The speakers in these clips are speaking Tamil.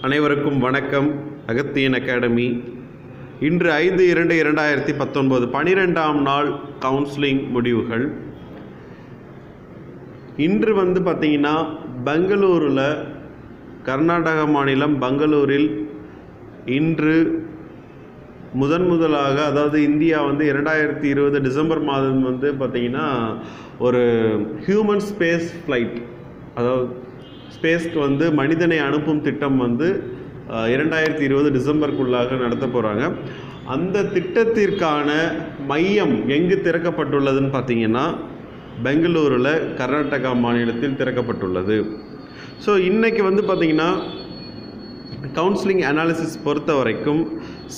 அனைவருக்கும் வணக்கம். அகத்தியன் அகாடமி. இன்று 5/2/2019 12ஆம் நாள் கவுன்சிலிங் முடிவுகள். இன்று பார்த்தீங்கன்னா பெங்களூரில், கர்நாடக மாநிலம் பெங்களூரில் இன்று முதலாக, அதாவது இந்தியா 2020 டிசம்பர் மாதம் பார்த்தீங்கன்னா ஒரு ஹியூமன் ஸ்பேஸ் ஃப்ளைட், அதாவது ஸ்பேஸ்க்கு மனிதனை அனுப்பும் திட்டம் 2020 டிசம்பருக்குள்ளாக நடத்த போகிறாங்க. அந்த திட்டத்திற்கான மையம் எங்கு திறக்கப்பட்டுள்ளதுன்னு பார்த்தீங்கன்னா பெங்களூரில், கர்நாடகா மாநிலத்தில் திறக்கப்பட்டுள்ளது. ஸோ இன்றைக்கி பார்த்தீங்கன்னா கவுன்சிலிங் அனாலிசிஸ் பொறுத்த வரைக்கும்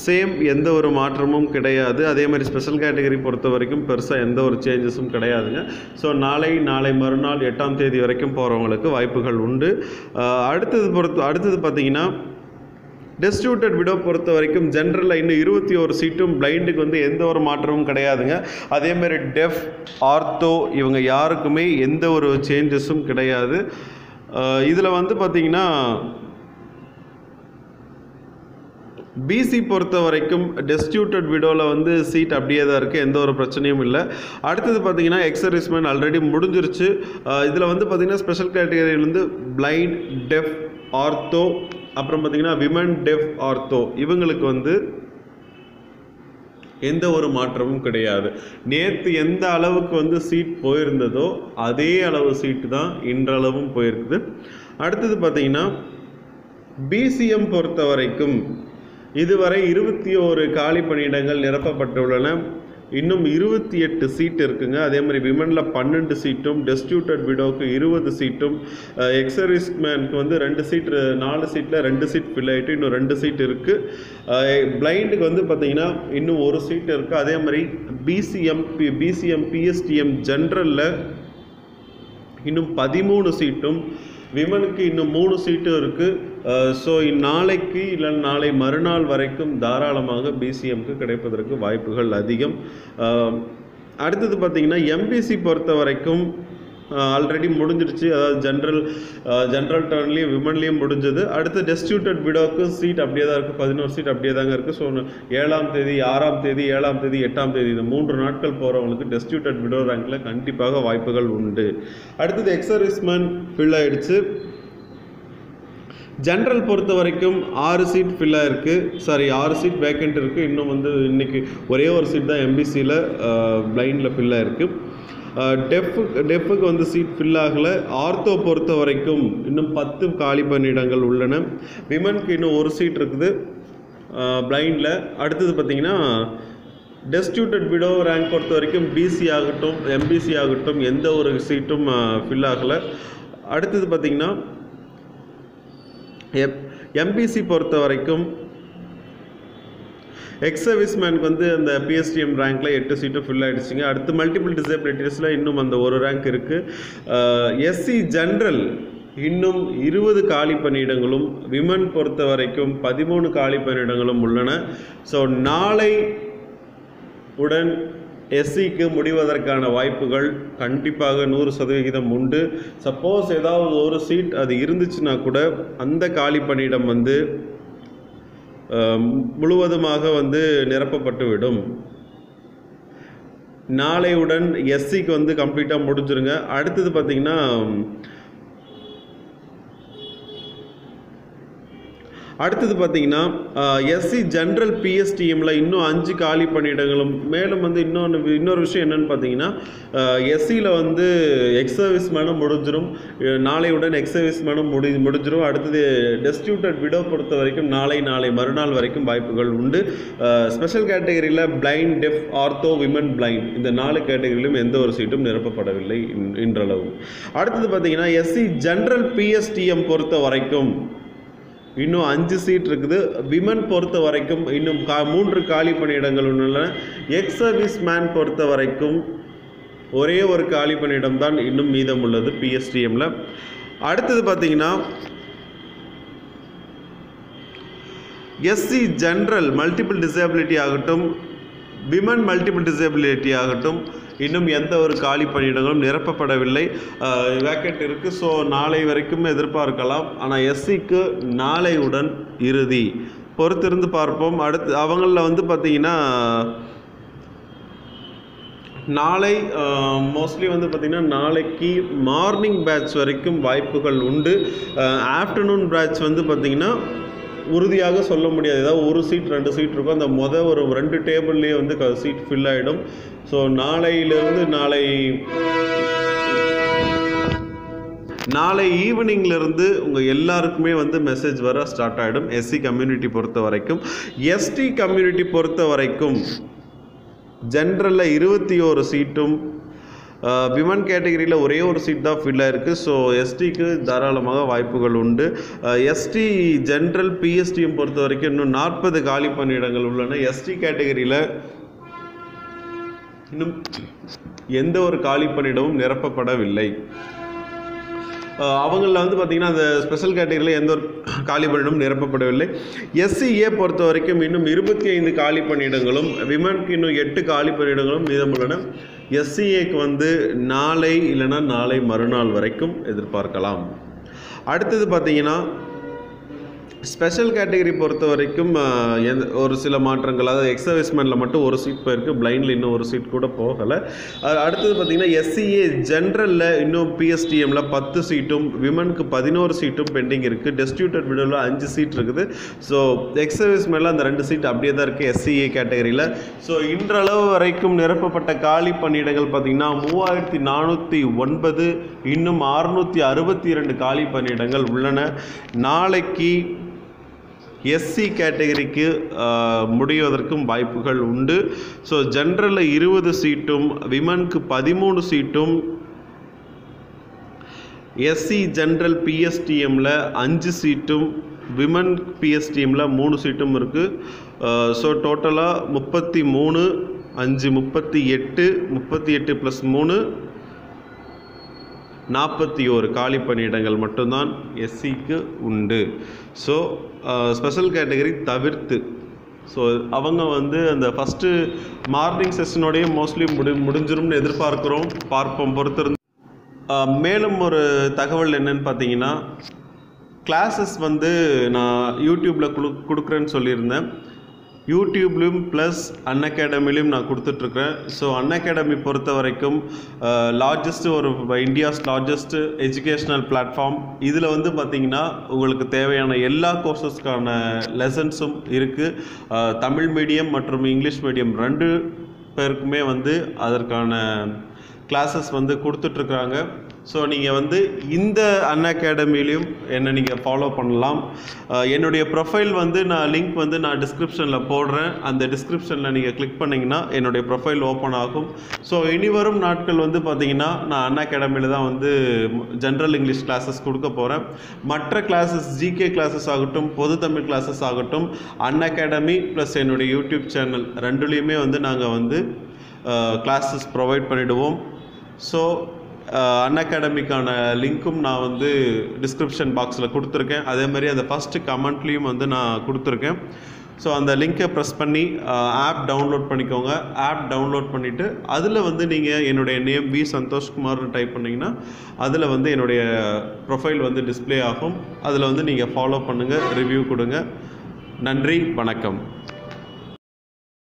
சேம், எந்த ஒரு மாற்றமும் கிடையாது. அதே மாதிரி ஸ்பெஷல் கேட்டகரி பொறுத்த வரைக்கும் பெருசாக எந்த ஒரு சேஞ்சஸும் கிடையாதுங்க. ஸோ நாளை மறுநாள் 8ஆம் தேதி வரைக்கும் போகிறவங்களுக்கு வாய்ப்புகள் உண்டு. அடுத்தது பார்த்தீங்கன்னா டிஸ்ட்ரிபியூட்டட் விடோ பொறுத்த வரைக்கும் ஜென்ரலில் இன்னும் 21 சீட்டும், பிளைண்டுக்கு எந்த ஒரு மாற்றமும் கிடையாதுங்க. அதேமாதிரி டெஃப், ஆர்த்தோ இவங்க யாருக்குமே எந்த ஒரு சேஞ்சஸும் கிடையாது. இதில் பார்த்தீங்கன்னா பிசி பொறுத்த வரைக்கும் டிஸ்ட்ரிபியூட்டட் விடோவில் சீட் அப்படியே தான் இருக்குது, எந்த ஒரு பிரச்சனையும் இல்லை. அடுத்தது பார்த்தீங்கன்னா எக்ஸர்விஸ்மேன் ஆல்ரெடி முடிஞ்சிருச்சு. இதில் பார்த்தீங்கன்னா ஸ்பெஷல் கேட்டகரியிலேருந்து பிளைண்ட், டெஃப், ஆர்த்தோ, அப்புறம் பார்த்தீங்கன்னா விமன், டெஃப், ஆர்த்தோ இவங்களுக்கு எந்த ஒரு மாற்றமும் கிடையாது. நேற்று எந்த அளவுக்கு சீட் போயிருந்ததோ அதே அளவு சீட்டு தான் இன்றளவும் போயிருக்குது. அடுத்தது பார்த்தீங்கன்னா பிசிஎம் பொறுத்த வரைக்கும் இதுவரை 21 காலி பணியிடங்கள் நிரப்பப்பட்டுள்ளன. இன்னும் 28 சீட் இருக்குங்க. அதே மாதிரி விமனில் 12 சீட்டும், டிஸ்ட்ரிபியூட்டட் விடோவுக்கு 20 சீட்டும், எக்ஸர்விஸ்மேனுக்கு 2 சீட், 4 சீட்டில் 2 சீட் ஃபில் ஆகிட்டு இன்னும் 2 சீட் இருக்குது. பிளைண்டுக்கு பார்த்தீங்கன்னா இன்னும் 1 சீட் இருக்குது. அதே மாதிரி பிசிஎம் பிஎஸ்டிஎம் ஜென்ரலில் இன்னும் 13 சீட்டும், விமனுக்கு இன்னும் 3 சீட்டும் இருக்குது. ஸோ நாளைக்கு இல்லை நாளை மறுநாள் வரைக்கும் தாராளமாக பிசிஎம்க்கு கிடைப்பதற்கு வாய்ப்புகள் அதிகம். அடுத்தது பார்த்திங்கன்னா எம்பிசி பொறுத்த வரைக்கும் ஆல்ரெடி முடிஞ்சிடுச்சு. அதாவது ஜென்ரல் டர்ன்லேயும் விமன்லேயும் முடிஞ்சது. அடுத்து டிஸ்ட்ரிபியூட்டட் விடோவுக்கு சீட் அப்படியே தான் இருக்குது, 11 சீட் அப்படியே தாங்க இருக்குது. ஸோ 7ஆம் தேதி, 6ஆம் தேதி, 7ஆம் தேதி, 8ஆம் தேதி இந்த 3 நாட்கள் போகிறவங்களுக்கு டிஸ்ட்ரிபியூட்டட் விடோ ரேங்கில் கண்டிப்பாக வாய்ப்புகள் உண்டு. அடுத்தது எக்ஸர்விஸ்மேன் ஃபில் ஆகிடுச்சு. ஜென்ரல் பொறுத்த வரைக்கும் 6 சீட் ஃபில்லாக இருக்குது, 6 சீட் வேக்கண்ட் இருக்குது. இன்னும் இன்றைக்கி ஒரே ஒரு சீட் தான் எம்பிசியில் பிளைண்டில் ஃபில்லாக இருக்குது. டெஃப்புக்கு சீட் ஃபில் ஆகலை. ஆர்த்தோ பொறுத்த வரைக்கும் இன்னும் 10 காலி பணியிடங்கள் உள்ளன. விமனுக்கு இன்னும் 1 சீட் இருக்குது பிளைண்டில். அடுத்தது பார்த்திங்கன்னா டிஸ்ட்ரிபியூட்டட் விடோ ரேங்க் பொறுத்த வரைக்கும் பிசி ஆகட்டும், எம்பிசி ஆகட்டும் எந்த ஒரு சீட்டும் ஃபில் ஆகலை. அடுத்தது பார்த்திங்கன்னா எம்பிசி பொறுத்த வரைக்கும் எக்ஸர்விஸ்மேனுக்கு அந்த பிஎஸ்டிஎம் ரேங்க்கில் 8 சீட்டும் ஃபில் ஆகிடுச்சிங்க. அடுத்து மல்டிபிள் டிசபிலிட்டிஸில் இன்னும் அந்த 1 ரேங்க் இருக்குது. எஸ்சி ஜென்ரல் இன்னும் 20 காலி பணியிடங்களும், விமன் பொறுத்த வரைக்கும் 13 காலி பணியிடங்களும் உள்ளன. ஸோ நாளை உடன் எஸ்சிக்கு முடிவதற்கான வாய்ப்புகள் கண்டிப்பாக 100% உண்டு. சப்போஸ் ஏதாவது ஒரு சீட் அது இருந்துச்சுன்னா கூட அந்த காலி பணியிடம் முழுவதுமாக நிரப்பப்பட்டு விடும். நாளையுடன் எஸ்சிக்கு கம்ப்ளீட்டாக முடிஞ்சிருங்க. அடுத்தது பார்த்திங்கன்னா எஸ்சி ஜென்ரல் பிஎஸ்டிஎம்மில் இன்னும் 5 காலி பணியிடங்களும், மேலும் இன்னொரு விஷயம் என்னென்னு பார்த்தீங்கன்னா எஸ்சியில் எக்ஸர்விஸ்மேனும் முடிஞ்சிடும். நாளையுடன் எக்ஸர்விஸ்மேனும் முடிஞ்சிடும். அடுத்தது டிஸ்ட்ரிபியூட்டட் விடோ பொறுத்த வரைக்கும் நாளை மறுநாள் வரைக்கும் வாய்ப்புகள் உண்டு. ஸ்பெஷல் கேட்டகரியில் blind, deaf, ortho, women, blind இந்த 4 கேட்டகரியிலும் எந்த ஒரு சீட்டும் நிரப்பப்படவில்லை இன்றளவும். அடுத்தது பார்த்தீங்கன்னா எஸ்சி ஜென்ரல் பிஎஸ்டிஎம் பொறுத்த வரைக்கும் இன்னும் 5 சீட் இருக்குது. விமன் பொறுத்த வரைக்கும் இன்னும் 3 காலி பணியிடங்கள் உள்ளன. எக்ஸர்விஸ்மேன் பொறுத்த வரைக்கும் ஒரே ஒரு காலி பணியிடம் தான் இன்னும் மீதம் உள்ளது பிஎஸ்டிஎம்மில். அடுத்தது பார்த்தீங்கன்னா எஸ்சி ஜென்ரல் மல்டிபிள் டிசபிலிட்டி ஆகட்டும், விமன் மல்டிபிள் டிசபிலிட்டி ஆகட்டும் இன்னும் எந்த ஒரு காலி பணியிடங்களும் நிரப்பப்படவில்லை. வேக்கண்ட் இருக்குது. ஸோ நாளை வரைக்கும் எதிர்பார்க்கலாம். ஆனால் எஸ்சிக்கு நாளையுடன் இறுதி. பொறுத்திருந்து பார்ப்போம். அடுத்து அவங்களில் வந்து பார்த்திங்கன்னா நாளை மோஸ்ட்லி வந்து பார்த்திங்கன்னா நாளைக்கு மார்னிங் பேட்ச் வரைக்கும் வாய்ப்புகள் உண்டு. ஆஃப்டர்நூன் பேட்ச் வந்து பார்த்திங்கன்னா உறுதியாக சொல்ல முடியாது. ஏதாவது ஒரு சீட் 2 சீட் இருக்கும். அந்த ஒரு 2 டேபிள்லேயே வந்து சீட் ஃபில் ஆகிடும். ஸோ நாளையிலேருந்து நாளை ஈவினிங்லேருந்து உங்கள் எல்லாருக்குமே வந்து மெசேஜ் வர ஸ்டார்ட் ஆகிடும். எஸ்சி கம்யூனிட்டி பொறுத்த வரைக்கும். எஸ்டி கம்யூனிட்டி பொறுத்த வரைக்கும் ஜென்ரலில் 21 சீட்டும், விமன் கேட்டகரியில் ஒரே ஒரு சீட் தான் ஃபில் ஆகிருக்கு. ஸோ எஸ்டிக்கு தாராளமாக வாய்ப்புகள் உண்டு. எஸ்டி ஜென்ரல் பிஎஸ்டியும் பொறுத்த வரைக்கும் இன்னும் 40 காலி பணியிடங்கள் உள்ளன. எஸ்டி கேட்டகரியில் இன்னும் எந்த ஒரு காலி பணியிடமும் நிரப்பப்படவில்லை. அவங்களில் வந்து பார்த்திங்கன்னா அந்த ஸ்பெஷல் கேட்டகரியில் எந்த ஒரு காலி பணியிடமும் நிரப்பப்படவில்லை. எஸ்சிஏ பொறுத்த வரைக்கும் இன்னும் 25 காலி பணியிடங்களும், விமனுக்கு இன்னும் 8 காலி பணியிடங்களும் மீதமுள்ளன. எஸ்சிஏக்கு வந்து நாளை இல்லைன்னா நாளை மறுநாள் வரைக்கும் எதிர்பார்க்கலாம். அடுத்தது பார்த்திங்கன்னா ஸ்பெஷல் கேட்டகரி பொறுத்த வரைக்கும் ஒரு சில மாற்றங்கள், அதாவது எக்ஸர்விஸ்மென்ட்டில் மட்டும் ஒரு சீட் போயிருக்கு. பிளைண்டில் இன்னும் ஒரு சீட் கூட போகலை. அடுத்தது பார்த்திங்கன்னா எஸ்சிஏ ஜென்ரலில் இன்னும் பிஎஸ்டிஎம்மில் 10 சீட்டும், விமனுக்கு 11 சீட்டும் பெண்டிங் இருக்குது. டெஸ்டியூட்டட் விடவில் 5 சீட் இருக்குது. ஸோ எக்ஸர்விஸ்மென்ட்டில் அந்த 2 சீட் அப்படியே தான் இருக்குது எஸ்சிஏ கேட்டகரியில். ஸோ இன்றளவு வரைக்கும் நிரப்பப்பட்ட காலி பணியிடங்கள் பார்த்திங்கன்னா 3409, இன்னும் 662 காலி பணியிடங்கள் உள்ளன. நாளைக்கு எஸ்சி கேட்டகரிக்கு முடிவதற்கும் வாய்ப்புகள் உண்டு. ஸோ ஜென்ரலில் 20 சீட்டும், விமனுக்கு 13 சீட்டும், எஸ்சி ஜென்ரல் பிஎஸ்டிஎம்மில் 5 சீட்டும், விமன் பிஎஸ்டிஎம்மில் 3 சீட்டும் இருக்குது. ஸோ டோட்டலாக 33, 5, 38, 38 + 3 41 காலி பணியிடங்கள் மட்டும்தான் எஸ்சிக்கு உண்டு. ஸோ ஸ்பெஷல் கேட்டகரி தவிர்த்து ஸோ அவங்க வந்து அந்த ஃபஸ்ட்டு மார்னிங் செஷனோடையே மோஸ்ட்லி முடிஞ்சிரும்னு எதிர்பார்க்குறோம். பார்ப்போம், பொறுத்திருந்து. மேலும் ஒரு தகவல் என்னன்னு பார்த்தீங்கன்னா, கிளாஸஸ் வந்து நான் யூடியூப்பில் கொடுக்குறேன்னு சொல்லியிருந்தேன். யூடியூப்லேயும் ப்ளஸ் அன்அகாடமிலையும் நான் கொடுத்துட்ருக்குறேன். ஸோ அன்அகாடமி பொறுத்த வரைக்கும் இந்தியாஸ் லார்ஜஸ்ட் எஜுகேஷ்னல் பிளாட்ஃபார்ம். இதில் வந்து பார்த்திங்கன்னா உங்களுக்கு தேவையான எல்லா கோர்சஸ்க்கான லெசன்ஸும் இருக்குது. தமிழ் மீடியம் மற்றும் இங்கிலீஷ் மீடியம் 2 பேருக்குமே வந்து அதற்கான கிளாஸஸ் வந்து கொடுத்துட்ருக்குறாங்க. ஸோ நீங்கள் வந்து இந்த அன்அகாடமிலையும் என்னை நீங்கள் ஃபாலோ பண்ணலாம். என்னுடைய ப்ரொஃபைல் வந்து லிங்க் வந்து நான் டிஸ்கிரிப்ஷனில் போடுறேன். அந்த டிஸ்கிரிப்ஷனில் நீங்கள் கிளிக் பண்ணிங்கன்னா என்னுடைய ப்ரொஃபைல் ஓப்பன் ஆகும். ஸோ இனி வரும் நாட்கள் வந்து பார்த்திங்கன்னா நான் அன்அகாடமியில் தான் வந்து ஜென்ரல் இங்கிலீஷ் கிளாஸஸ் கொடுக்க போகிறேன். மற்ற கிளாஸஸ் ஜிகே கிளாஸஸ் ஆகட்டும், பொது தமிழ் கிளாஸஸ் ஆகட்டும், அன்அகாடமி ப்ளஸ் என்னுடைய யூடியூப் சேனல் 2லேயுமே வந்து நாங்கள் வந்து கிளாஸஸ் ப்ரொவைட் பண்ணிவிடுவோம். ஸோ அன்அகாடமிக்கான லிங்க்கும் நான் வந்து டிஸ்கிரிப்ஷன் பாக்ஸில் கொடுத்துருக்கேன். அதே மாதிரி அந்த ஃபஸ்ட்டு கமெண்ட்லேயும் வந்து நான் கொடுத்துருக்கேன். ஸோ அந்த லிங்கை ப்ரெஸ் பண்ணி ஆப் டவுன்லோட் பண்ணிக்கோங்க. ஆப் டவுன்லோட் பண்ணிவிட்டு அதில் வந்து நீங்கள் என்னுடைய நேம் வி சந்தோஷ்குமார்னு டைப் பண்ணிங்கன்னா அதில் வந்து என்னுடைய ப்ரொஃபைல் வந்து டிஸ்ப்ளே ஆகும். அதில் வந்து நீங்கள் ஃபாலோ பண்ணுங்கள், ரிவ்யூ கொடுங்க. நன்றி, வணக்கம்.